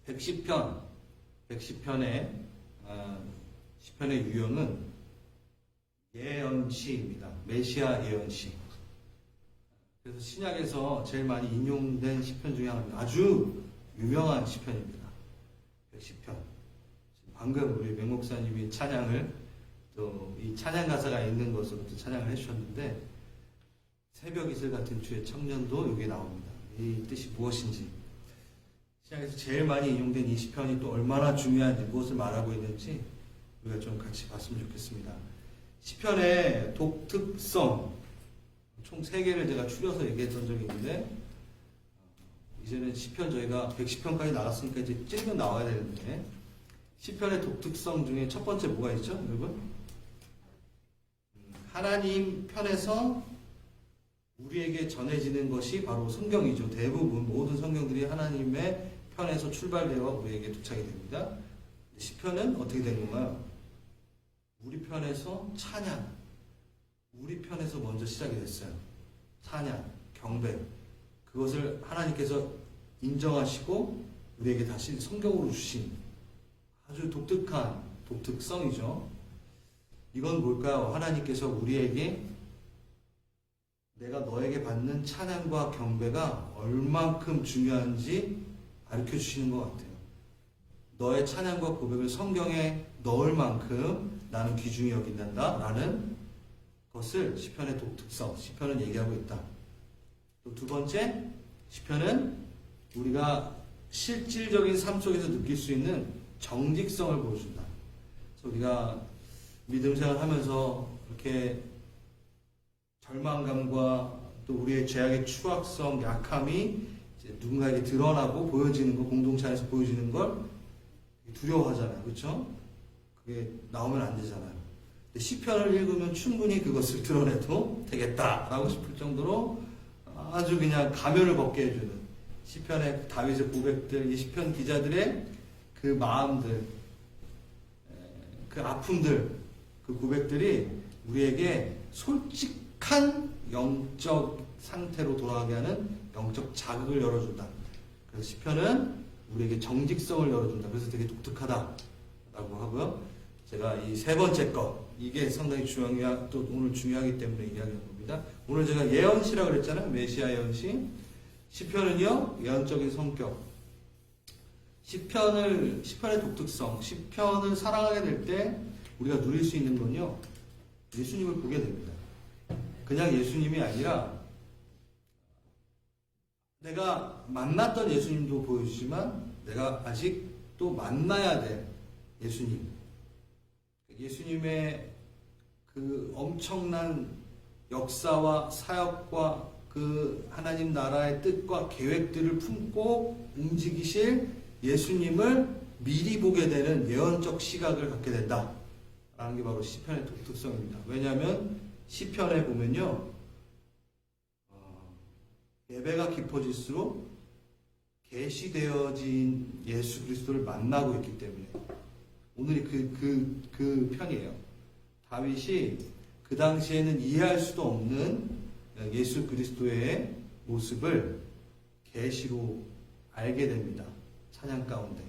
110편, 110편의 시편의 유형은 예언시입니다. 메시아 예언시. 그래서 신약에서 제일 많이 인용된 시편 중에 하나입니다. 아주 유명한 시편입니다. 110편. 방금 우리 맹 목사님이 찬양을 또 이 찬양 가사가 있는 것으로 또 찬양을 해주셨는데, 새벽 이슬 같은 주의 청년도 여기에 나옵니다. 이 뜻이 무엇인지, 신약에서 제일 많이 인용된 이 시편이 또 얼마나 중요한지, 무엇을 말하고 있는지 우리가 좀 같이 봤으면 좋겠습니다. 시편의 독특성, 총 3개를 제가 추려서 얘기했던 적이 있는데, 이제는 시편 저희가 110편까지 나갔으니까 이제 찔면 나와야 되는데, 시편의 독특성 중에 첫 번째 뭐가 있죠, 여러분? 하나님 편에서 우리에게 전해지는 것이 바로 성경이죠. 대부분 모든 성경들이 하나님의 편에서 출발되어 우리에게 도착이 됩니다. 시편은 어떻게 된 건가요? 우리 편에서 찬양, 우리 편에서 먼저 시작이 됐어요. 찬양, 경배, 그것을 하나님께서 인정하시고 우리에게 다시 성경으로 주신 아주 독특한 독특성이죠. 이건 뭘까요? 하나님께서 우리에게 내가 너에게 받는 찬양과 경배가 얼만큼 중요한지 가르쳐 주시는 것 같아요. 너의 찬양과 고백을 성경에 넣을 만큼 나는 귀중히 여긴단다 라는 것을 시편의 독특성, 시편은 얘기하고 있다. 또 두 번째, 시편은 우리가 실질적인 삶 속에서 느낄 수 있는 정직성을 보여준다. 그래서 우리가 믿음 생활 하면서 이렇게 절망감과 또 우리의 죄악의 추악성, 약함이 이제 누군가에게 드러나고 보여지는 거, 공동체 안에서 보여지는 걸 두려워하잖아요. 그렇죠? 그게 나오면 안 되잖아요. 근데 시편을 읽으면 충분히 그것을 드러내도 되겠다라고 싶을 정도로 아주 그냥 가면을 벗게 해주는 시편의 다윗의 고백들, 이 시편 기자들의 그 마음들, 그 아픔들, 그 고백들이 우리에게 솔직한 영적 상태로 돌아가게 하는 영적 자극을 열어준다. 그래서 시편은 우리에게 정직성을 열어준다. 그래서 되게 독특하다라고 하고요. 제가 이 세 번째 거, 이게 상당히 중요한, 또 오늘 중요하기 때문에 이야기하는 겁니다. 오늘 제가 예언시라고 그랬잖아요. 메시아 예언시. 시편은요, 예언적인 성격. 시편의 독특성, 시편을 사랑하게 될 때 우리가 누릴 수 있는 건요, 예수님을 보게 됩니다. 그냥 예수님이 아니라 내가 만났던 예수님도 보여주지만 내가 아직 또 만나야 될 예수님, 예수님의 그 엄청난 역사와 사역과 그 하나님 나라의 뜻과 계획들을 품고 움직이실 예수님을 미리 보게 되는 예언적 시각을 갖게 된다 라는 게 바로 시편의 독특성입니다. 왜냐하면 시편에 보면요, 예배가 깊어질수록 계시되어진 예수 그리스도를 만나고 있기 때문에 오늘이 그 편이에요. 다윗이 그 당시에는 이해할 수도 없는 예수 그리스도의 모습을 계시로 알게 됩니다. 찬양 가운데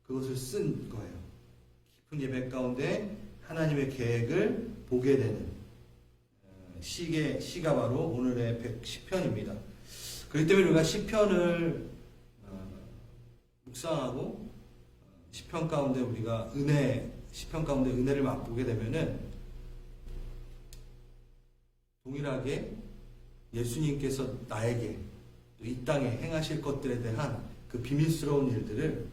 그것을 쓴 거예요. 깊은 예배 가운데 하나님의 계획을 보게 되는 시가 바로 오늘의 110편입니다. 그렇기 때문에 우리가 시편을 묵상하고 시편 가운데 우리가 시편 가운데 은혜를 맛보게 되면은 동일하게 예수님께서 나에게 또 이 땅에 행하실 것들에 대한 그 비밀스러운 일들을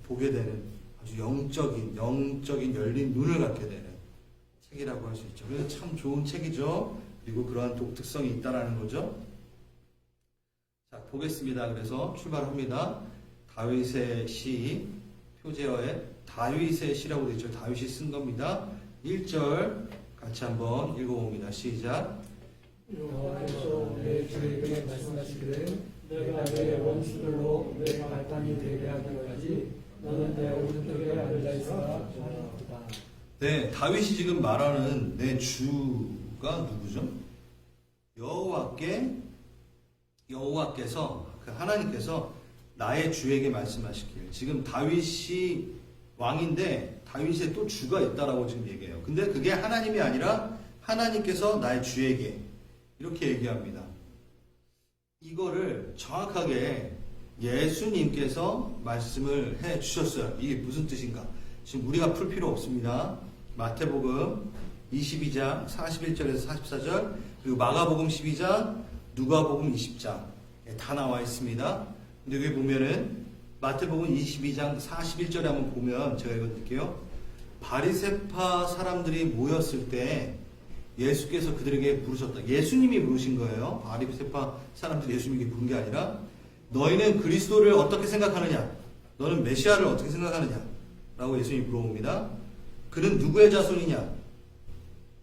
보게 되는 아주 영적인 열린 눈을 갖게 되는 책이라고 할 수 있죠. 그래서 참 좋은 책이죠. 그리고 그러한 독특성이 있다라는 거죠. 자, 보겠습니다. 그래서 출발합니다. 다윗의 시, 표제어에 다윗의 시라고 되어 있죠. 다윗이 쓴 겁니다. 1절 같이 한번 읽어봅니다. 시작. 여호와께서 내 주에게 말씀하시기를 내가 내 원수들로 내 발판이 되게 하기까지 너는 내 오른쪽에 앉아 있어라 하였다. 네, 다윗이 지금 말하는 내 주가 누구죠? 여호와께서 그 하나님께서 나의 주에게 말씀하시길. 지금 다윗이 왕인데 다윗에 또 주가 있다라고 지금 얘기해요. 근데 그게 하나님이 아니라 하나님께서 나의 주에게 이렇게 얘기합니다. 이거를 정확하게 예수님께서 말씀을 해 주셨어요. 이게 무슨 뜻인가? 지금 우리가 풀 필요 없습니다. 마태복음 22장 41절에서 44절, 그리고 마가복음 12장, 누가복음 20장 다 나와 있습니다. 근데 여기 보면은 마태복음 22장 41절에 한번 보면 제가 읽어드릴게요. 바리새파 사람들이 모였을 때 예수께서 그들에게 부르셨다. 예수님이 부르신 거예요. 바리새파 사람들이 예수님에게 부른 게 아니라, 너희는 그리스도를 어떻게 생각하느냐? 너는 메시아를 어떻게 생각하느냐? 라고 예수님이 물어봅니다. 그는 누구의 자손이냐?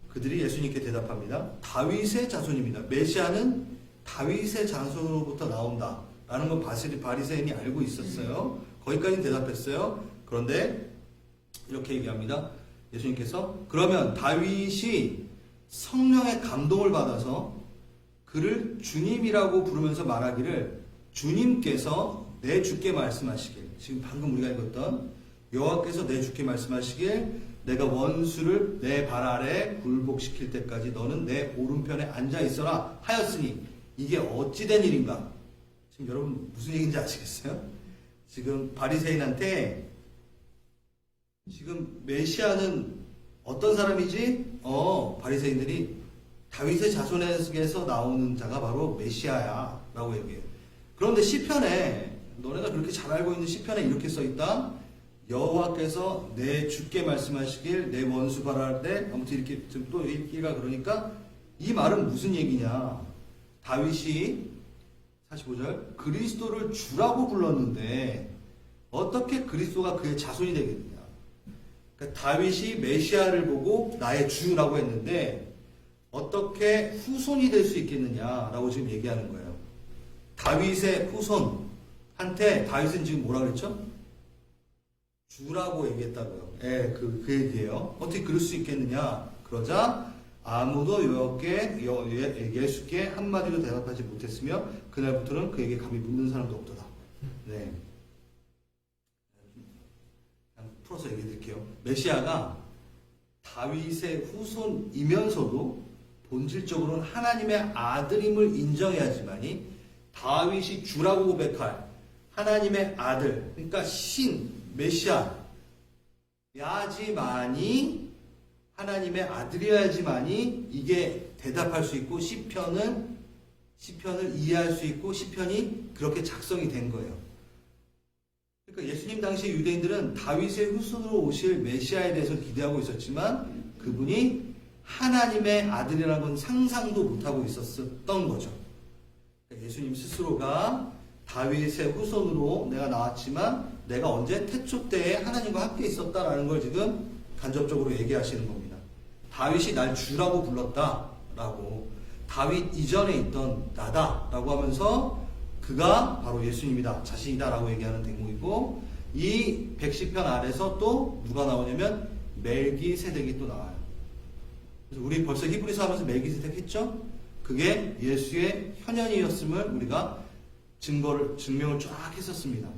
그들이 예수님께 대답합니다. 다윗의 자손입니다. 메시아는 다윗의 자손으로부터 나온다 라는 건 바리새인이 알고 있었어요. 거기까지는 대답했어요. 그런데 이렇게 얘기합니다. 예수님께서, 그러면 다윗이 성령의 감동을 받아서 그를 주님이라고 부르면서 말하기를, 주님께서 내 주께 말씀하시길, 지금 방금 우리가 읽었던 여호와께서 내 주께 말씀하시길, 내가 원수를 내 발 아래 굴복시킬 때까지 너는 내 오른편에 앉아 있어라 하였으니 이게 어찌 된 일인가? 지금 여러분 무슨 얘기인지 아시겠어요? 지금 바리새인한테 지금 메시아는 어떤 사람이지? 바리새인들이 다윗의 자손에서 나오는 자가 바로 메시아야 라고 얘기해요. 그런데 시편에, 너네가 그렇게 잘 알고 있는 시편에 이렇게 써있다. 여호와께서 내 주께 말씀하시길 내 원수 바랄 때, 아무튼 이렇게 또 읽기가, 그러니까 이 말은 무슨 얘기냐? 다윗이 45절 그리스도를 주라고 불렀는데 어떻게 그리스도가 그의 자손이 되겠느냐? 그러니까 다윗이 메시아를 보고 나의 주라고 했는데 어떻게 후손이 될 수 있겠느냐라고 지금 얘기하는 거예요. 다윗의 후손한테 다윗은 지금 뭐라 그랬죠? 주라고 얘기했다고요. 그 얘기예요. 어떻게 그럴 수 있겠느냐? 그러자 아무도 예수께 한마디로 대답하지 못했으며 그날부터는 그에게 감히 묻는 사람도 없더라. 네. 그냥 풀어서 얘기해 드릴게요. 메시아가 다윗의 후손이면서도 본질적으로는 하나님의 아들임을 인정해야지만이 다윗이 주라고 고백할 하나님의 아들, 그러니까 신, 메시아야지만이 하나님의 아들이어야지만이 이게 대답할 수 있고 시편을 이해할 수 있고 시편이 그렇게 작성이 된 거예요. 그러니까 예수님 당시 유대인들은 다윗의 후손으로 오실 메시아에 대해서 기대하고 있었지만 그분이 하나님의 아들이라는 건 상상도 못하고 있었던 거죠. 그러니까 예수님 스스로가 다윗의 후손으로 내가 나왔지만 내가 언제 태초 때에 하나님과 함께 있었다라는 걸 지금 간접적으로 얘기하시는 겁니다. 다윗이 날 주라고 불렀다라고, 다윗 이전에 있던 나다라고 하면서 그가 바로 예수님이다, 자신이다라고 얘기하는 대목이고, 이 110편 아래서 또 누가 나오냐면 멜기세덱이 또 나와요. 그래서 우리 벌써 히브리서 하면서 멜기세덱 했죠? 그게 예수의 현현이었음을 우리가 증명을 쫙 했었습니다.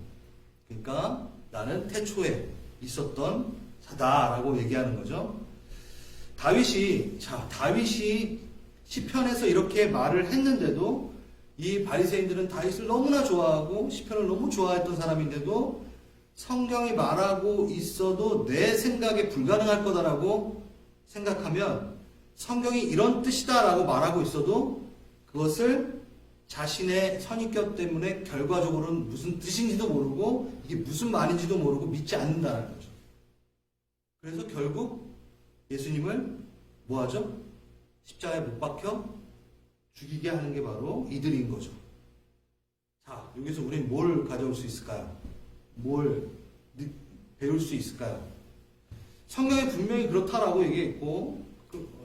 그러니까 나는 태초에 있었던 자다라고 얘기하는 거죠. 다윗이 시편에서 이렇게 말을 했는데도 이 바리새인들은 다윗을 너무나 좋아하고 시편을 너무 좋아했던 사람인데도 성경이 말하고 있어도 내 생각에 불가능할 거다라고 생각하면, 성경이 이런 뜻이다라고 말하고 있어도 그것을 자신의 선입견 때문에 결과적으로는 무슨 뜻인지도 모르고 이게 무슨 말인지도 모르고 믿지 않는다는 거죠. 그래서 결국 예수님을 뭐하죠? 십자가에 못 박혀 죽이게 하는 게 바로 이들인 거죠. 자, 여기서 우리는 뭘 가져올 수 있을까요? 뭘 배울 수 있을까요? 성경에 분명히 그렇다라고 얘기했고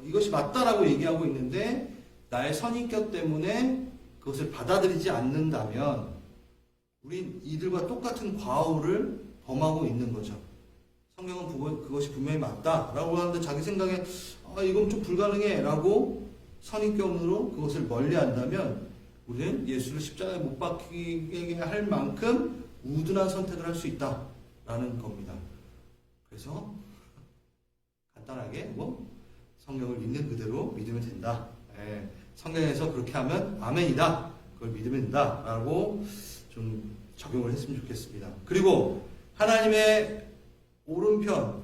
이것이 맞다라고 얘기하고 있는데 나의 선입견 때문에 그것을 받아들이지 않는다면 우린 이들과 똑같은 과오를 범하고 있는 거죠. 성경은 그것이 분명히 맞다라고 하는데 자기 생각에 이건 좀 불가능해 라고 선입견으로 그것을 멀리한다면 우리는 예수를 십자가에 못 박히게 할 만큼 우둔한 선택을 할 수 있다라는 겁니다. 그래서 간단하게 뭐 성경을 있는 그대로 믿으면 된다. 예, 성경에서 그렇게 하면 아멘이다. 그걸 믿으면 된다라고 좀 적용을 했으면 좋겠습니다. 그리고 하나님의 오른편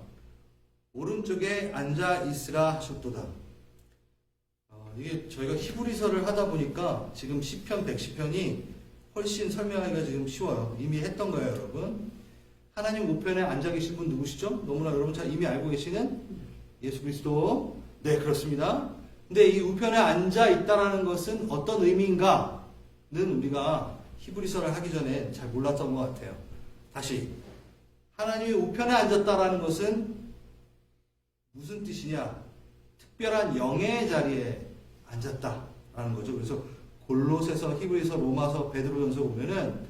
오른쪽에 앉아 있으라 하셨도다. 이게 저희가 히브리서를 하다 보니까 지금 시편 110편이 훨씬 설명하기가 지금 쉬워요. 이미 했던 거예요, 여러분. 하나님 우편에 앉아 계신 분 누구시죠? 너무나 여러분 잘 이미 알고 계시는 예수 그리스도. 네, 그렇습니다. 근데 이 우편에 앉아 있다라는 것은 어떤 의미인가는 우리가 히브리서를 하기 전에 잘 몰랐던 것 같아요. 다시 하나님이 우편에 앉았다라는 것은 무슨 뜻이냐? 특별한 영의 자리에 앉았다라는 거죠. 그래서 골로새서, 히브리서, 로마서, 베드로전서 보면은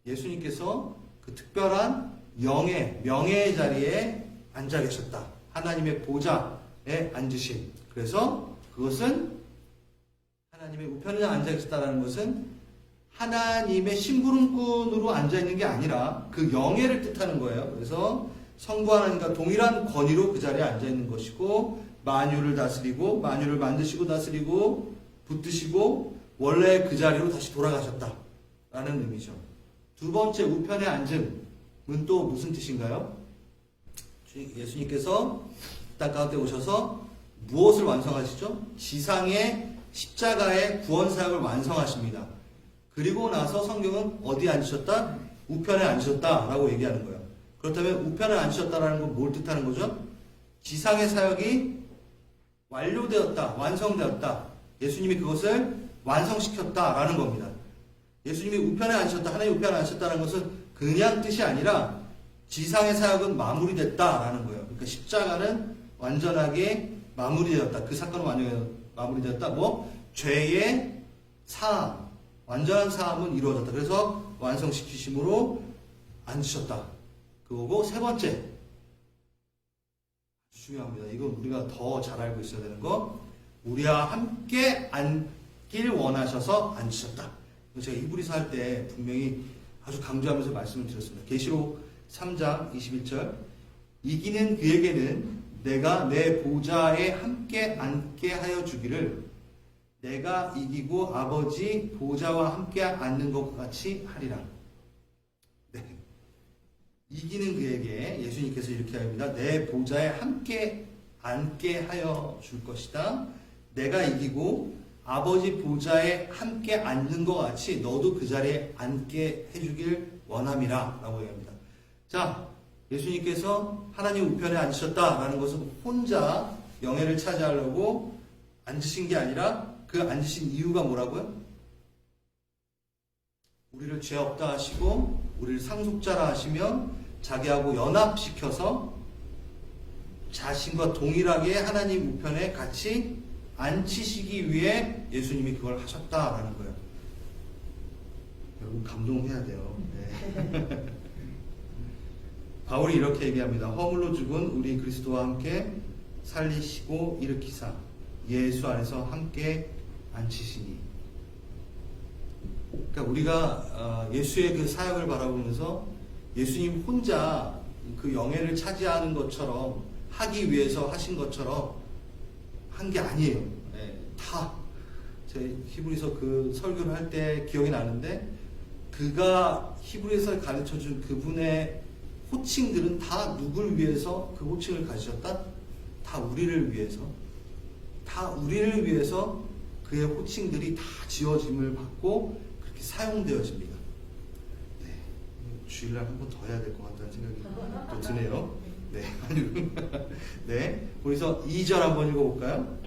예수님께서 그 특별한 영의 명예의 자리에 앉아 계셨다. 하나님의 보좌에 앉으신. 그래서 그것은 하나님의 우편에 앉아 계셨다라는 것은 하나님의 심부름꾼으로 앉아 있는 게 아니라 그 영예를 뜻하는 거예요. 그래서 성부 하나님과 동일한 권위로 그 자리에 앉아 있는 것이고, 만유를 다스리고 만유를 만드시고 다스리고 붙드시고 원래 그 자리로 다시 돌아가셨다라는 의미죠. 두 번째 우편에 앉음은 또 무슨 뜻인가요? 예수님께서 땅 가운데 오셔서 무엇을 완성하시죠? 지상의 십자가의 구원 사역을 완성하십니다. 그리고 나서 성경은 어디에 앉으셨다? 우편에 앉으셨다라고 얘기하는 거예요. 그렇다면 우편에 앉으셨다라는 건 뭘 뜻하는 거죠? 지상의 사역이 완료되었다, 완성되었다. 예수님이 그것을 완성시켰다라는 겁니다. 예수님이 우편에 앉으셨다, 하나님 우편에 앉으셨다는 것은 그냥 뜻이 아니라 지상의 사역은 마무리됐다라는 거예요. 그러니까 십자가는 완전하게 마무리되었다. 그 사건은 완전히 마무리되었다. 뭐 죄의 사함, 완전한 사함은 이루어졌다. 그래서 완성시키심으로 앉으셨다. 그거고 세 번째 중요합니다. 이건 우리가 더 잘 알고 있어야 되는 거. 우리와 함께 앉길 원하셔서 앉으셨다. 제가 히브리서 할 때 분명히 아주 강조하면서 말씀을 드렸습니다. 계시록 3장 21절 이기는 그에게는 내가 내 보좌에 함께 앉게 하여 주기를 내가 이기고 아버지 보좌와 함께 앉는 것과 같이 하리라. 네. 이기는 그에게 예수님께서 이렇게 합니다. 내 보좌에 함께 앉게 하여 줄 것이다. 내가 이기고 아버지 보좌에 함께 앉는 것 같이 너도 그 자리에 앉게 해주길 원함이라 라고 얘기합니다. 자, 예수님께서 하나님 우편에 앉으셨다라는 것은 혼자 영예를 차지하려고 앉으신 게 아니라 그 앉으신 이유가 뭐라고요? 우리를 죄 없다 하시고 우리를 상속자라 하시며 자기하고 연합시켜서 자신과 동일하게 하나님 우편에 같이 앉히시기 위해 예수님이 그걸 하셨다라는 거예요. 여러분 감동해야 돼요. 네. 바울이 이렇게 얘기합니다. 허물로 죽은 우리 그리스도와 함께 살리시고 일으키사 예수 안에서 함께 앉히시니. 그러니까 우리가 예수의 그 사역을 바라보면서 예수님 혼자 그 영예를 차지하는 것처럼 하기 위해서 하신 것처럼 한 게 아니에요. 네, 다 제 히브리서 그 설교를 할 때 기억이 나는데 그가 히브리서를 가르쳐준 그분의 호칭들은 다 누굴 위해서 그 호칭을 가지셨다? 다 우리를 위해서. 다 우리를 위해서 그의 호칭들이 다 지어짐을 받고 그렇게 사용되어집니다. 네, 주일날 한 번 더 해야 될 것 같다는 생각이 또 드네요. 네, 네, 그래서 2절 한번 읽어볼까요?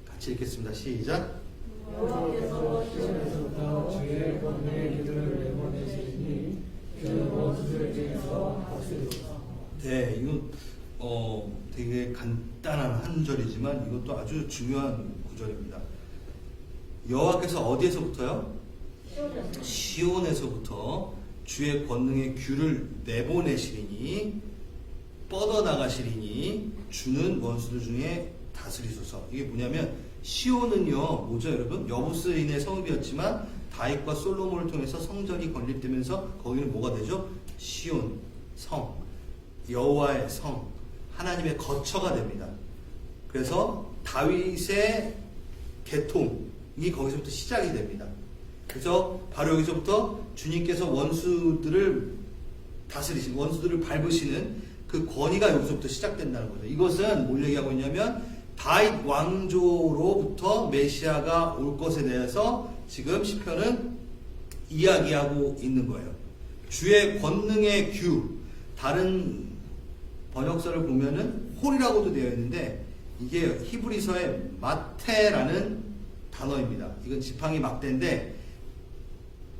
같이 읽겠습니다. 시작. 여호와께서 시온에서부터 주의 권능의 기들을 내보내시니 그 원수들 중에서 다스리소서. 네, 이건 되게 간단한 한 절이지만 이것도 아주 중요한 구절입니다. 여호와께서 어디에서부터요? 시온에서부터 주의 권능의 규를 내보내시리니 뻗어나가시리니 주는 원수들 중에 다스리소서. 이게 뭐냐면 시온은요 뭐죠 여러분? 여부스인의 성읍이었지만 다윗과 솔로몬을 통해서 성전이 건립되면서 거기는 뭐가 되죠? 시온, 성, 여호와의 성, 하나님의 거처가 됩니다. 그래서 다윗의 계통이 거기서부터 시작이 됩니다. 그래서 바로 여기서부터 주님께서 원수들을 다스리시는, 원수들을 밟으시는 그 권위가 여기서부터 시작된다는 거죠. 이것은 뭘 얘기하고 있냐면 다윗 왕조로부터 메시아가 올 것에 대해서 지금 시편은 이야기하고 있는 거예요. 주의 권능의 규, 다른 번역서를 보면은 홀이라고도 되어 있는데 이게 히브리서의 마테라는 단어입니다. 이건 지팡이 막대인데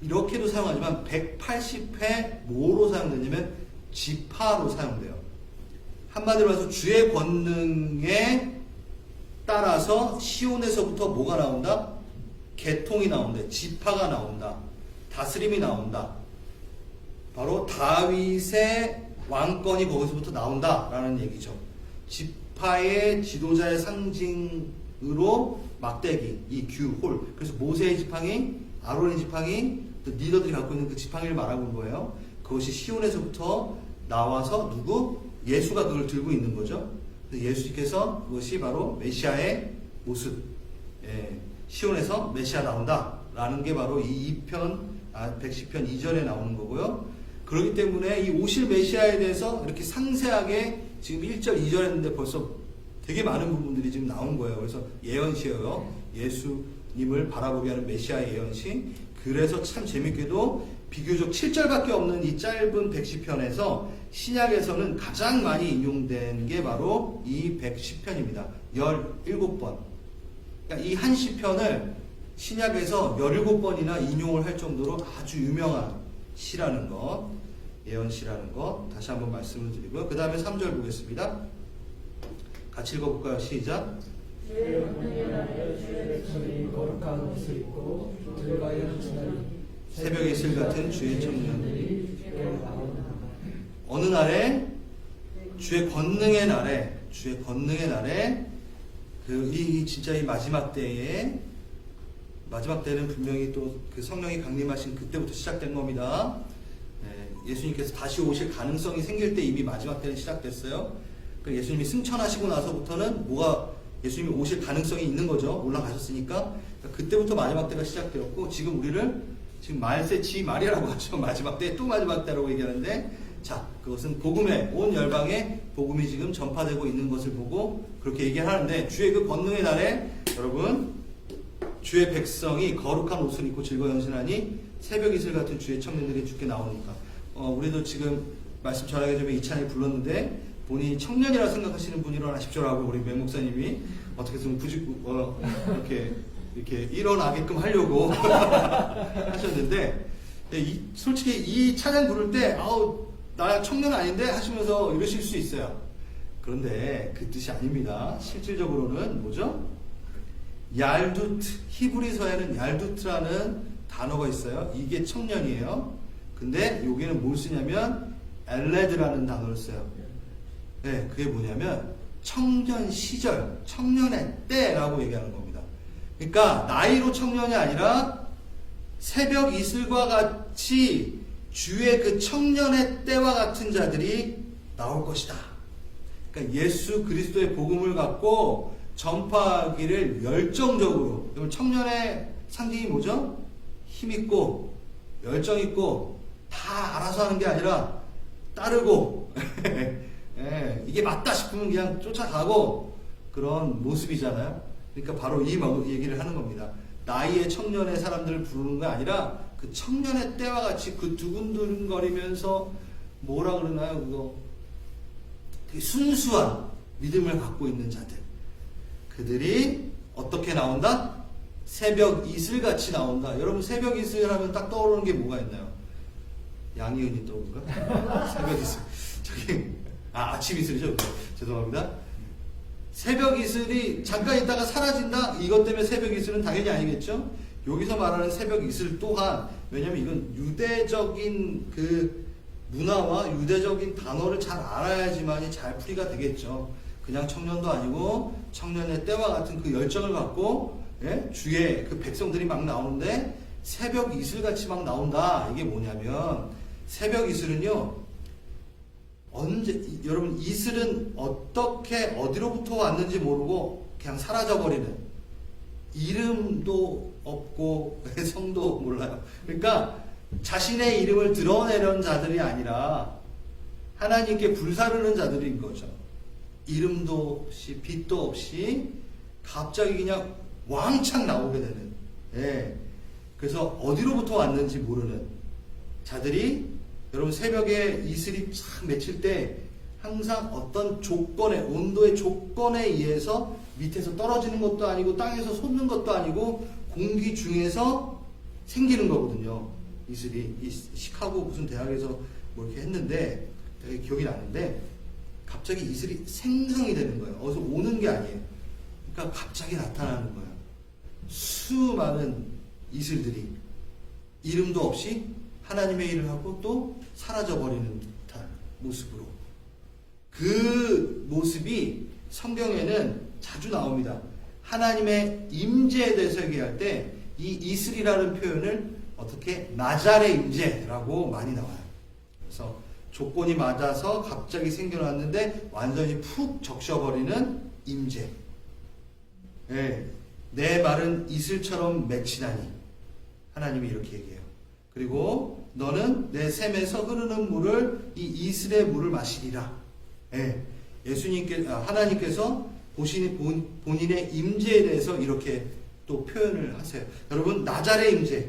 이렇게도 사용하지만 180회 뭐로 사용되냐면 지파로 사용돼요. 한마디로 해서 주의 권능에 따라서 시온에서부터 뭐가 나온다? 계통이 나온다. 지파가 나온다. 다스림이 나온다. 바로 다윗의 왕권이 거기서부터 나온다라는 얘기죠. 지파의 지도자의 상징으로 막대기, 이 규, 홀. 그래서 모세의 지팡이, 아론의 지팡이, 또 리더들이 갖고 있는 그 지팡이를 말하고 있는 거예요. 그것이 시온에서부터 나와서 누구? 예수가 그걸 들고 있는 거죠. 예수님께서 그것이 바로 메시아의 모습. 시온에서 메시아 나온다라는 게 바로 이 110편 2절에 나오는 거고요. 그렇기 때문에 이 오실 메시아에 대해서 이렇게 상세하게 지금 1절, 2절 했는데 벌써 되게 많은 부분들이 지금 나온 거예요. 그래서 예언시예요. 예수님을 바라보게 하는 메시아의 예언시. 그래서 참 재밌게도 비교적 7절밖에 없는 이 짧은 110편에서 신약에서는 가장 많이 인용된 게 바로 이 110편입니다. 17번. 그러니까 이 한 시편을 신약에서 17번이나 인용을 할 정도로 아주 유명한 시라는 것, 예언시라는 것 다시 한번 말씀을 드리고요. 그 다음에 3절 보겠습니다. 같이 읽어볼까요? 시작. 주의 권능의 날에 주의 백성이 거룩한 옷을 입고 들과의 지나리 새벽 이슬 같은 주의 청년들이 주께 나오는 어느 날에 주의 권능의 날에 이 진짜 이 마지막 때에 마지막 때는 분명히 또 그 성령이 강림하신 그때부터 시작된 겁니다. 예수님께서 다시 오실 가능성이 생길 때 이미 마지막 때는 시작됐어요. 예수님이 승천하시고 나서부터는 예수님이 오실 가능성이 있는 거죠. 올라가셨으니까. 그때부터 마지막 때가 시작되었고, 지금 우리를 지금 말세치 말이라고 하죠. 마지막 때, 또 마지막 때라고 얘기하는데, 자, 그것은 복음에, 온 열방에 복음이 지금 전파되고 있는 것을 보고 그렇게 얘기하는데, 주의 그 권능의 날에 여러분, 주의 백성이 거룩한 옷을 입고 즐거워 연신하니 새벽 이슬 같은 주의 청년들이 주께 나오니까. 우리도 지금 말씀 전하기 전에 이찬이 불렀는데, 본인이 청년이라 생각하시는 분이 일어나십시오라고 우리 맹 목사님이 어떻게 좀 이렇게 일어나게끔 하려고 하셨는데, 솔직히 이 찬양 부를 때 나 청년 아닌데 하시면서 이러실 수 있어요. 그런데 그 뜻이 아닙니다. 실질적으로는 뭐죠? 얄두트, 히브리서에는 얄두트라는 단어가 있어요. 이게 청년이에요. 근데 여기는 뭘 쓰냐면 엘레드라는 단어를 써요. 네, 그게 뭐냐면 청년 시절, 청년의 때라고 얘기하는 겁니다. 그러니까 나이로 청년이 아니라 새벽 이슬과 같이 주의 그 청년의 때와 같은 자들이 나올 것이다. 그러니까 예수 그리스도의 복음을 갖고 전파하기를 열정적으로. 여러분, 청년의 상징이 뭐죠? 힘있고 열정있고 다 알아서 하는 게 아니라 따르고 이게 맞다 싶으면 그냥 쫓아가고 그런 모습이잖아요. 그러니까 바로 이 얘기를 하는 겁니다. 나이의 청년의 사람들을 부르는 게 아니라 그 청년의 때와 같이 그 두근두근거리면서 뭐라 그러나요? 그거 되게 순수한 믿음을 갖고 있는 자들, 그들이 어떻게 나온다? 새벽 이슬같이 나온다. 여러분, 새벽 이슬 하면 딱 떠오르는 게 뭐가 있나요? 양희은이 떠오른가? 새벽 이슬. 아침 이슬이죠. 죄송합니다. 새벽 이슬이 잠깐 있다가 사라진다? 이것 때문에 새벽 이슬은 당연히 아니겠죠? 여기서 말하는 새벽 이슬 또한, 왜냐면 이건 유대적인 그 문화와 유대적인 단어를 잘 알아야지만이 잘 풀이가 되겠죠. 그냥 청년도 아니고 청년의 때와 같은 그 열정을 갖고 주의 그 백성들이 막 나오는데, 새벽 이슬같이 막 나온다. 이게 뭐냐면 새벽 이슬은요, 여러분 이슬은 어떻게 어디로부터 왔는지 모르고 그냥 사라져버리는, 이름도 없고 성도 몰라요. 그러니까 자신의 이름을 드러내려는 자들이 아니라 하나님께 불사르는 자들인 거죠. 이름도 없이 빛도 없이 갑자기 그냥 왕창 나오게 되는, 예. 그래서 어디로부터 왔는지 모르는 자들이, 여러분 새벽에 이슬이 참 맺힐 때 항상 어떤 조건에, 온도의 조건에 의해서 밑에서 떨어지는 것도 아니고 땅에서 솟는 것도 아니고 공기 중에서 생기는 거거든요. 이슬이. 이 시카고 무슨 대학에서 뭐 이렇게 했는데 되게 기억이 나는데 갑자기 이슬이 생성이 되는 거예요. 어디서 오는 게 아니에요. 그러니까 갑자기 나타나는 거예요. 수많은 이슬들이 이름도 없이 하나님의 일을 하고 또 사라져버리는 듯한 모습으로, 그 모습이 성경에는 자주 나옵니다. 하나님의 임재에 대해서 얘기할 때 이 이슬이라는 표현을 어떻게 나잘의 임재라고 많이 나와요. 그래서 조건이 맞아서 갑자기 생겨났는데 완전히 푹 적셔버리는 임재. 네, 내 말은 이슬처럼 맺히다니, 하나님이 이렇게 얘기해요. 그리고 너는 내 샘에서 흐르는 물을, 이 이슬의 물을 마시리라. 네, 하나님께서 본인의 임재에 대해서 이렇게 또 표현을 하세요. 여러분, 나잘의 임재,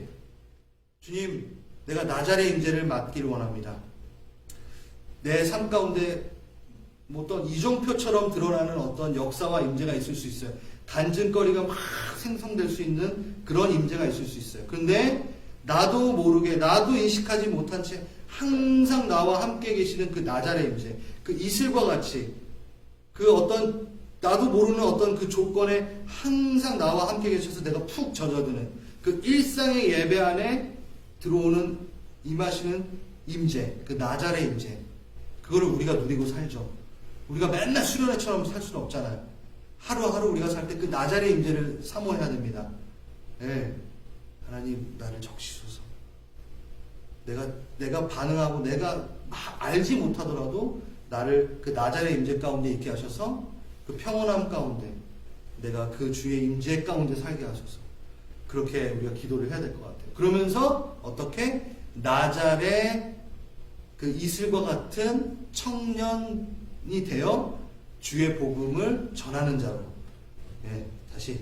주님, 내가 나잘의 임재를 맡기를 원합니다. 내 삶 가운데 뭐 어떤 이정표처럼 드러나는 어떤 역사와 임재가 있을 수 있어요. 간증거리가 막 생성될 수 있는 그런 임재가 있을 수 있어요. 그런데 나도 모르게, 나도 인식하지 못한 채 항상 나와 함께 계시는 그 나잘의 임재, 그 이슬과 같이 그 어떤 나도 모르는 어떤 그 조건에 항상 나와 함께 계셔서 내가 푹 젖어드는 그 일상의 예배 안에 들어오는, 임하시는 임재, 그 나잘의 임재, 그거를 우리가 누리고 살죠. 우리가 맨날 수련회처럼 살 수는 없잖아요. 하루하루 우리가 살 때 그 나잘의 임재를 사모해야 됩니다. 네. 하나님, 나를 적시소서. 내가 반응하고 내가 알지 못하더라도 나를 그 나잘의 임재 가운데 있게 하셔서 그 평온함 가운데, 내가 그 주의 임재 가운데 살게 하셔서, 그렇게 우리가 기도를 해야 될 것 같아요. 그러면서 어떻게 나잘의 그 이슬과 같은 청년이 되어 주의 복음을 전하는 자로, 예, 다시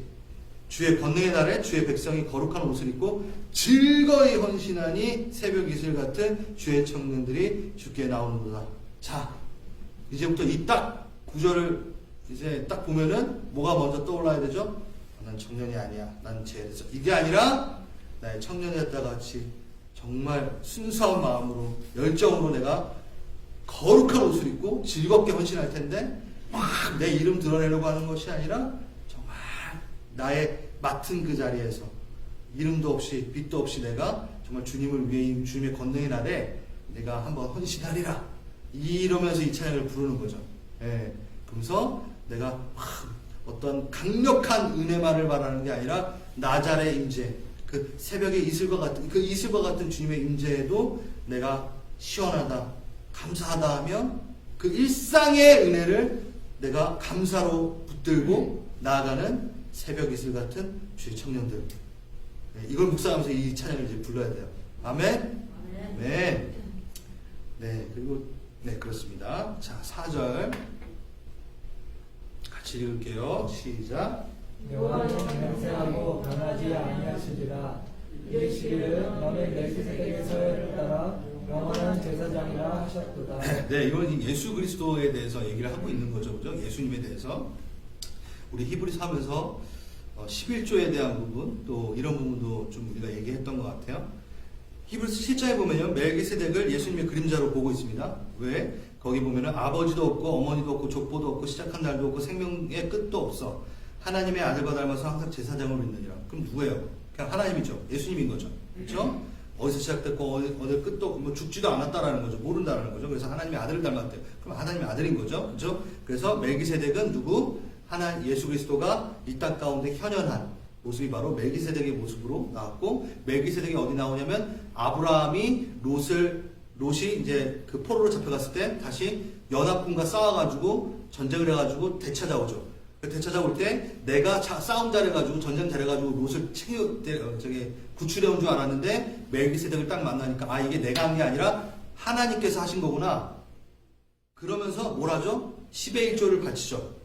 주의 권능의 날에 주의 백성이 거룩한 옷을 입고 즐거이 헌신하니 새벽 이슬 같은 주의 청년들이 주께 나오는도다. 자, 이제부터 이 딱 구절을 이제 딱 보면은 뭐가 먼저 떠올라야 되죠? 난 청년이 아니야, 난 죄됐어, 이게 아니라 나의 청년이었다 같이 정말 순수한 마음으로, 열정으로 내가 거룩한 옷을 입고 즐겁게 헌신할 텐데, 막 내 이름 드러내려고 하는 것이 아니라 정말 나의 맡은 그 자리에서 이름도 없이 빛도 없이 내가 정말 주님을 위해, 주님의 권능의 날에 내가 한번 헌신하리라, 이러면서 이 찬양을 부르는 거죠. 예. 그러면서 내가 어떤 강력한 은혜만을 바라는 게 아니라 나잘의 임재, 그 새벽의 이슬과 같은, 그 이슬과 같은 주님의 임재에도 내가 시원하다, 감사하다 하며 그 일상의 은혜를 내가 감사로 붙들고 나아가는 새벽 이슬 같은 주의 청년들. 네, 이걸 묵상하면서 이 찬양을 이제 불러야 돼요. 아멘? 네. 네, 그리고, 네, 그렇습니다. 자, 4절. 같이 읽을게요. 시작. 여호와는 맹세하고 변하지 아니하시리라. 이르시기를 너는 멜기세덱의 서열을 따라 영원한 제사장이라 하셨도다. 네, 이건 예수 그리스도에 대해서 얘기를 하고 있는 거죠, 그죠? 예수님에 대해서. 우리 히브리서 하면서 11조에 대한 부분, 또 이런 부분도 좀 우리가 얘기했던 것 같아요. 히브리서 7장에 보면요, 멜기세덱을 예수님의 그림자로 보고 있습니다. 왜? 거기 보면은 아버지도 없고 어머니도 없고 족보도 없고 시작한 날도 없고 생명의 끝도 없어. 하나님의 아들과 닮아서 항상 제사장으로 있느니라. 그럼 누구예요? 그냥 하나님이죠. 예수님인 거죠. 그렇죠? 어디서 시작됐고 어디 끝도 없고 뭐 죽지도 않았다라는 거죠. 모른다라는 거죠. 그래서 하나님의 아들을 닮았대요. 그럼 하나님의 아들인 거죠. 그렇죠? 그래서 멜기세덱은 누구? 예수 그리스도가 이 땅 가운데 현현한 모습이 바로 멜기세덱의 모습으로 나왔고, 멜기세덱이 어디 나오냐면 아브라함이 롯이 이제 그 포로로 잡혀갔을 때 다시 연합군과 싸워가지고 전쟁을 해가지고 되찾아오죠. 되찾아올 때 내가 싸움 잘해가지고 전쟁 잘해가지고 롯을 구출해온 줄 알았는데 멜기세덱을 딱 만나니까 아 이게 내가 한 게 아니라 하나님께서 하신 거구나. 그러면서 뭘 하죠? 10의 1조를 바치죠.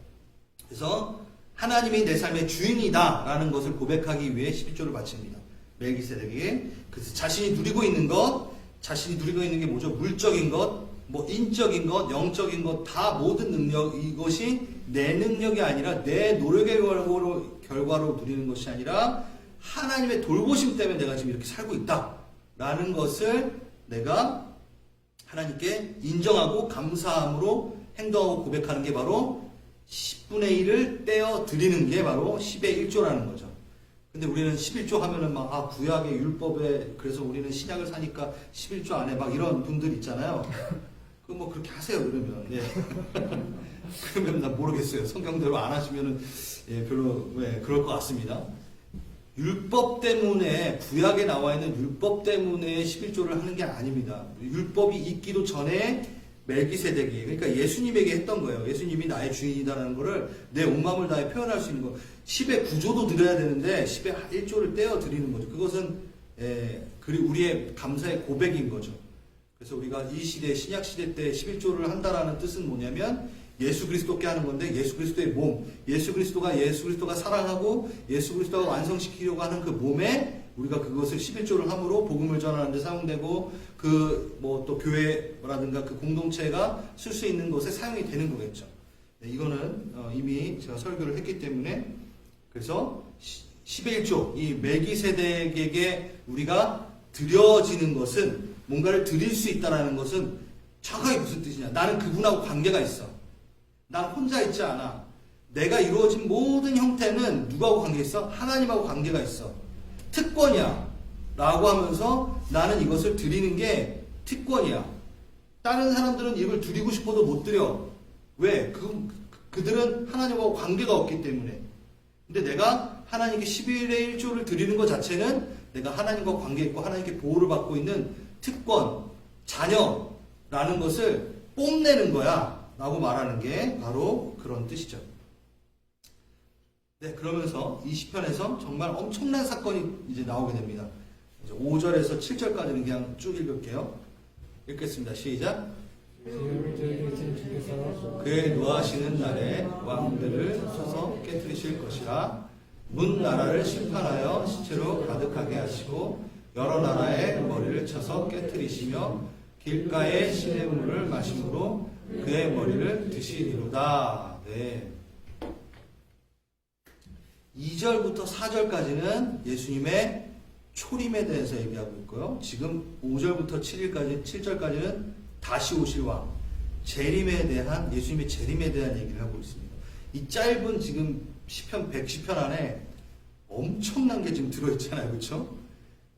그래서 하나님이 내 삶의 주인이다 라는 것을 고백하기 위해 11조를 바칩니다. 멜기세덱에게. 그래서 자신이 누리고 있는 게 뭐죠? 물적인 것, 뭐 인적인 것, 영적인 것, 다 모든 능력, 이것이 내 능력이 아니라 내 노력의 결과로 누리는 것이 아니라 하나님의 돌보심 때문에 내가 지금 이렇게 살고 있다 라는 것을 내가 하나님께 인정하고 감사함으로 행동하고 고백하는 게 바로 10분의 1을 떼어 드리는 게 바로 10의 1조라는 거죠. 근데 우리는 11조 하면은 막, 구약의 율법에, 그래서 우리는 신약을 사니까 11조 안에 막 이런 분들 있잖아요. 뭐 그렇게 하세요, 그러면. 예. 그러면 나 모르겠어요. 성경대로 안 하시면은, 예, 별로, 그럴 것 같습니다. 율법 때문에, 구약에 나와 있는 율법 때문에 11조를 하는 게 아닙니다. 율법이 있기도 전에 멜기세덱이, 그러니까 예수님에게 했던 거예요. 예수님이 나의 주인이다라는 거를 내 온 마음을 다해 표현할 수 있는 거. 10의 9조도 드려야 되는데 10의 1조를 떼어 드리는 거죠. 그것은 우리의 감사의 고백인 거죠. 그래서 우리가 이 시대, 신약 시대 때 11조를 한다라는 뜻은 뭐냐면 예수 그리스도께 하는 건데 예수 그리스도의 몸, 예수 그리스도가 사랑하고 예수 그리스도가 완성시키려고 하는 그 몸에 우리가 그것을 11조를 함으로 복음을 전하는 데 사용되고 또 교회라든가 그 공동체가 쓸 수 있는 것에 사용이 되는 거겠죠. 네, 이거는 이미 제가 설교를 했기 때문에 그래서 10의 1조, 이 멜기세덱에게 우리가 드려지는 것은 뭔가를 드릴 수 있다는 것은 정확하게 무슨 뜻이냐. 나는 그분하고 관계가 있어. 난 혼자 있지 않아. 내가 이루어진 모든 형태는 누구하고 관계 있어? 하나님하고 관계가 있어. 특권이야. 라고 하면서 나는 이것을 드리는 게 특권이야. 다른 사람들은 이걸 드리고 싶어도 못 드려. 왜? 그들은 하나님하고 관계가 없기 때문에. 근데 내가 하나님께 11의 1조를 드리는 것 자체는 내가 하나님과 관계 있고 하나님께 보호를 받고 있는 특권, 자녀라는 것을 뽐내는 거야. 라고 말하는 게 바로 그런 뜻이죠. 네, 그러면서 이 시편에서 정말 엄청난 사건이 이제 나오게 됩니다. 5절에서 7절까지는 그냥 쭉 읽을게요. 읽겠습니다. 시작. 그의 노하시는 날에 왕들을 쳐서 깨뜨리실 것이라. 문 나라를 심판하여 시체로 가득하게 하시고 여러 나라의 머리를 쳐서 깨뜨리시며 길가의 시냇물을 마심으로 그의 머리를 드시리로다. 네. 2절부터 4절까지는 예수님의 초림에 대해서 얘기하고 있고요. 지금 5절부터 7절까지는 다시 오실 왕, 예수님의 재림에 대한 얘기를 하고 있습니다. 이 짧은 지금 시편 110편 안에 엄청난 게 지금 들어있잖아요. 그렇죠?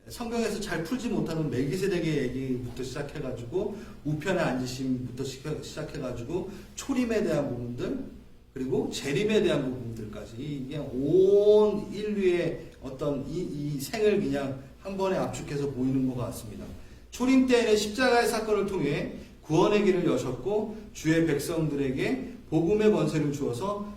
성경에서 잘 풀지 못하는 멜기세덱의 얘기부터 시작해가지고 우편에 앉으심부터 시작해가지고 초림에 대한 부분들 그리고 재림에 대한 부분들까지 이게 온 인류의 어떤 이 생을 그냥 한 번에 압축해서 보이는 것 같습니다. 초림 때에는 십자가의 사건을 통해 구원의 길을 여셨고 주의 백성들에게 복음의 권세를 주어서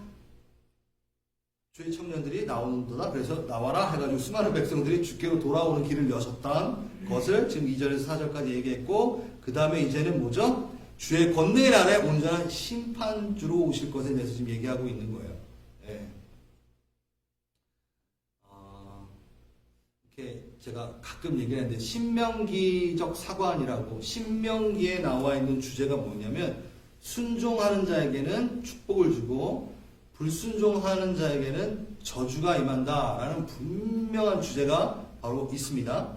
주의 청년들이 나오는도다. 그래서 나와라 해가지고 수많은 백성들이 주께로 돌아오는 길을 여셨던 것을 지금 2절에서 4절까지 얘기했고 그 다음에 이제는 뭐죠? 주의 권능의 날에 온전한 심판주로 오실 것에 대해서 지금 얘기하고 있는 거예요. 네. 이렇게 제가 가끔 얘기하는데 신명기적 사관이라고 신명기에 나와 있는 주제가 뭐냐면 순종하는 자에게는 축복을 주고 불순종하는 자에게는 저주가 임한다라는 분명한 주제가 바로 있습니다.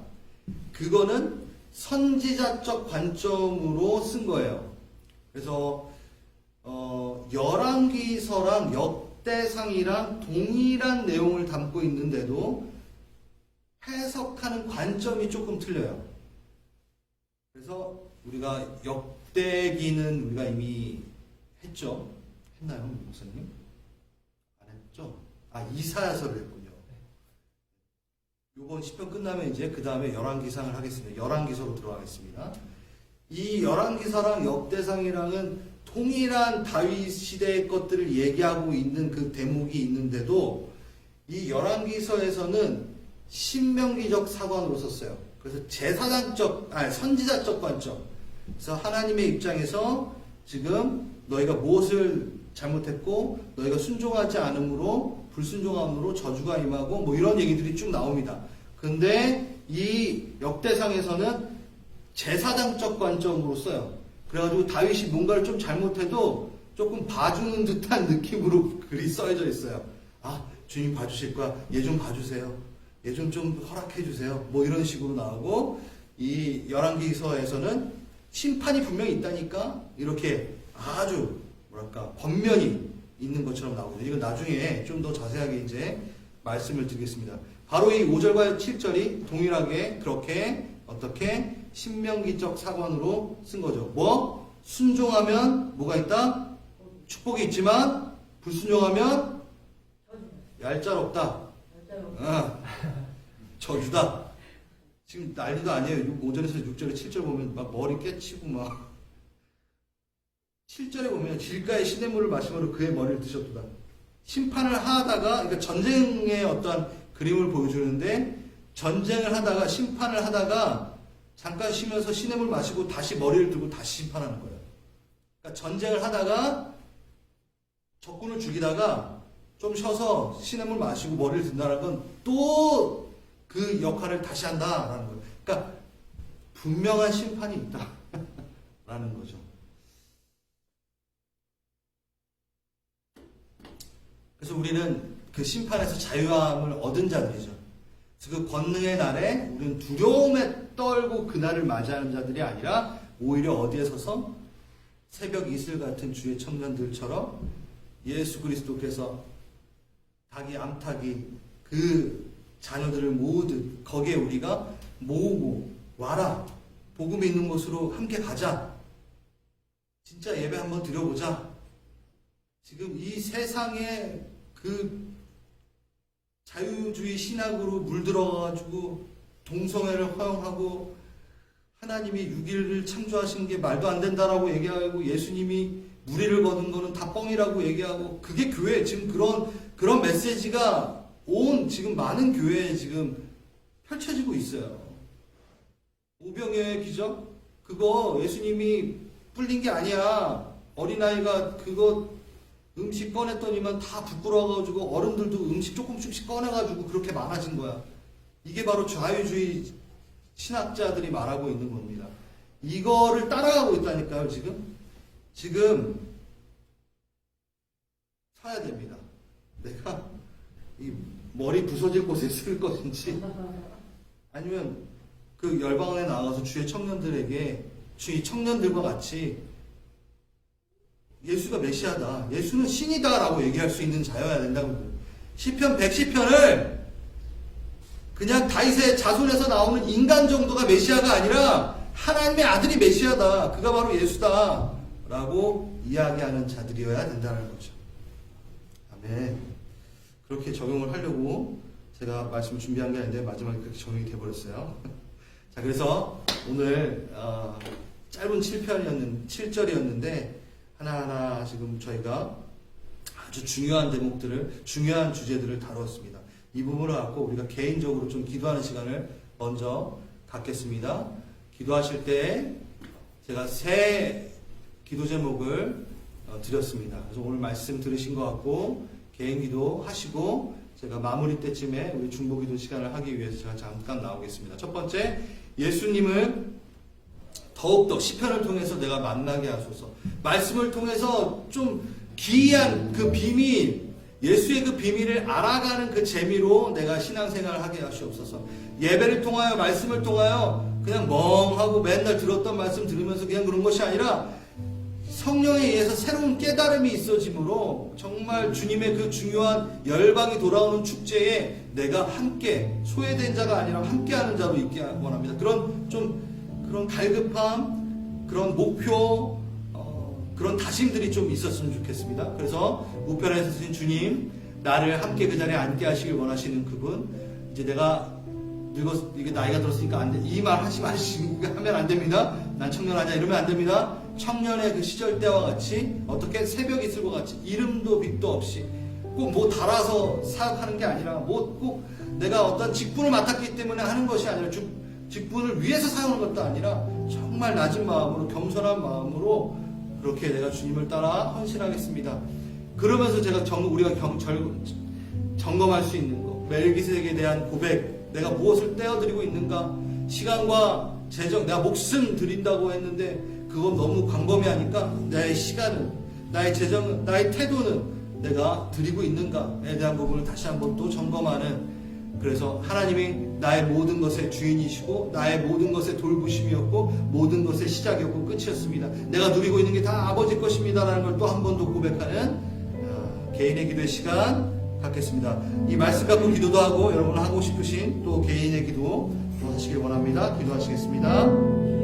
그거는 선지자적 관점으로 쓴 거예요. 그래서 열왕기서랑 역대상이랑 동일한 내용을 담고 있는데도 해석하는 관점이 조금 틀려요. 그래서 우리가 역대기는 우리가 이미 했죠. 했나요, 목사님? 안 했죠? 이사야서를 했군요. 요번 10편 끝나면 이제 그 다음에 열왕기상을 하겠습니다. 열왕기서로 들어가겠습니다. 이 열왕기사랑 역대상이랑은 동일한 다윗 시대의 것들을 얘기하고 있는 그 대목이 있는데도 이 열왕기서에서는 신명기적 사관으로 썼어요. 그래서 선지자적 관점. 그래서 하나님의 입장에서 지금 너희가 무엇을 잘못했고 너희가 순종하지 않으므로 불순종함으로 저주가 임하고 뭐 이런 얘기들이 쭉 나옵니다. 근데 이 역대상에서는 제사장적 관점으로 써요. 그래가지고 다윗이 뭔가를 좀 잘못해도 조금 봐주는 듯한 느낌으로 글이 써져 있어요. 아, 주님 봐주실 거야. 얘 좀 봐주세요. 얘 좀 허락해 주세요. 뭐 이런 식으로 나오고, 이 열왕기서에서는 심판이 분명히 있다니까 이렇게 아주 뭐랄까 권면이 있는 것처럼 나오거든요. 이건 나중에 좀 더 자세하게 이제 말씀을 드리겠습니다. 바로 이 5절과 7절이 동일하게 그렇게 어떻게 신명기적 사관으로 쓴 거죠. 뭐? 순종하면 뭐가 있다? 축복이 있지만 불순종하면 얄짤없다. 저주다. 지금 난리도 아니에요. 5절에서 6절에 7절 보면 막 머리 깨치고 막 7절에 보면 길가의 시냇물을 마시므로 그의 머리를 드셨도다. 심판을 하다가, 그러니까 전쟁의 어떤 그림을 보여주는데, 전쟁을 하다가 심판을 하다가 잠깐 쉬면서 시냇물 마시고 다시 머리를 들고 다시 심판하는 거예요. 그러니까 전쟁을 하다가 적군을 죽이다가 좀 쉬어서 시냇물 마시고 머리를 든다는 건 또 그 역할을 다시 한다라는 거예요. 그러니까 분명한 심판이 있다라는 거죠. 그래서 우리는 그 심판에서 자유함을 얻은 자들이죠. 그래서 그 권능의 날에 우리는 두려움에 떨고 그날을 맞이하는 자들이 아니라 오히려 어디에 서서 새벽 이슬 같은 주의 청년들처럼 예수 그리스도께서 닭이 암탉이 그 자녀들을 모으듯 거기에 우리가 모으고 와라. 복음이 있는 곳으로 함께 가자. 진짜 예배 한번 드려보자. 지금 이 세상에 그 자유주의 신학으로 물들어가지고 동성애를 허용하고 하나님이 6일을 창조하신 게 말도 안 된다라고 얘기하고 예수님이 무리를 거둔 거는 다 뻥이라고 얘기하고 그게 교회 지금 그런 메시지가 온 지금 많은 교회에 지금 펼쳐지고 있어요. 오병이어의 기적? 그거 예수님이 불린 게 아니야. 어린아이가 그거 음식 꺼냈더니만 다 부끄러워가지고 어른들도 음식 조금씩 꺼내가지고 그렇게 많아진 거야. 이게 바로 자유주의 신학자들이 말하고 있는 겁니다. 이거를 따라가고 있다니까요, 지금 사야 됩니다. 내가 이 머리 부서질 곳에 쓸 것인지 아니면 그 열방에 나가서 주의 청년들에게 주의 청년들과 같이 예수가 메시아다. 예수는 신이다라고 얘기할 수 있는 자여야 된다고. 시편 110편을 그냥 다윗의 자손에서 나오는 인간 정도가 메시아가 아니라 하나님의 아들이 메시아다. 그가 바로 예수다. 라고 이야기하는 자들이어야 된다는 거죠. 아멘. 그렇게 적용을 하려고 제가 말씀을 준비한 게 아닌데 마지막에 그렇게 적용이 돼버렸어요. 자, 그래서 오늘 짧은 7절이었는데 하나하나 지금 저희가 아주 중요한 대목들을, 중요한 주제들을 다루었습니다. 이 부분을 갖고 우리가 개인적으로 좀 기도하는 시간을 먼저 갖겠습니다. 기도하실 때 제가 새 기도 제목을 드렸습니다. 그래서 오늘 말씀 들으신 것 같고 개인 기도 하시고 제가 마무리 때쯤에 우리 중보 기도 시간을 하기 위해서 제가 잠깐 나오겠습니다. 첫 번째, 예수님을 더욱더 시편을 통해서 내가 만나게 하소서. 말씀을 통해서 좀 기이한 그 비밀, 예수의 그 비밀을 알아가는 그 재미로 내가 신앙생활을 하게 하시옵소서. 예배를 통하여, 말씀을 통하여 그냥 멍하고 맨날 들었던 말씀 들으면서 그냥 그런 것이 아니라 성령에 의해서 새로운 깨달음이 있어지므로 정말 주님의 그 중요한 열방이 돌아오는 축제에 내가 함께, 소외된 자가 아니라 함께하는 자로 있게 원합니다. 그런 갈급함, 그런 목표, 그런 다짐들이 좀 있었으면 좋겠습니다. 그래서 우편에 서신 주님, 나를 함께 그 자리에 앉게 하시길 원하시는 그분, 이제 내가 이게 나이가 들었으니까 안 돼. 이 말 하지 마시고 하면 안 됩니다. 난 청년하냐 이러면 안 됩니다. 청년의 그 시절 때와 같이 어떻게 새벽 이슬과 같이 이름도 빛도 없이 꼭 뭐 달아서 사역하는 게 아니라 뭐 꼭 내가 어떤 직분을 맡았기 때문에 하는 것이 아니라 직분을 위해서 사용하는 것도 아니라 정말 낮은 마음으로 겸손한 마음으로 그렇게 내가 주님을 따라 헌신하겠습니다. 그러면서 제가 우리가 점검할 수 있는 거, 멜기세덱에 대한 고백, 내가 무엇을 떼어드리고 있는가, 시간과 재정, 내가 목숨 드린다고 했는데 그건 너무 광범위하니까 나의 시간은, 나의 재정은, 나의 태도는 내가 드리고 있는가에 대한 부분을 다시 한번 또 점검하는, 그래서 하나님이 나의 모든 것의 주인이시고 나의 모든 것의 돌보심이었고 모든 것의 시작이었고 끝이었습니다. 내가 누리고 있는 게 다 아버지 것입니다라는 걸 또 한 번 더 고백하는 개인의 기도의 시간 갖겠습니다. 이 말씀 갖고 기도도 하고 여러분 하고 싶으신 또 개인의 기도 또 하시길 원합니다. 기도하시겠습니다.